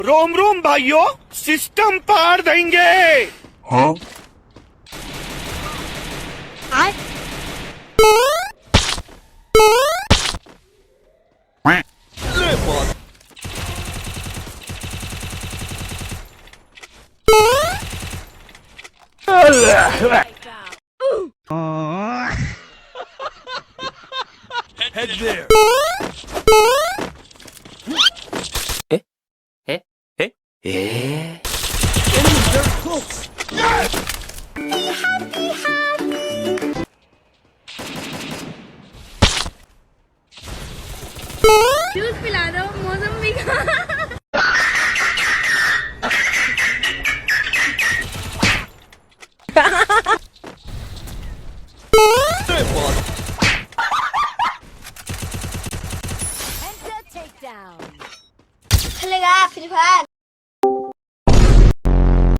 रोम रोम भाइयों, सिस्टम पार देंगे। हाँ? Head there. 에? 에? 에? Enemy very close.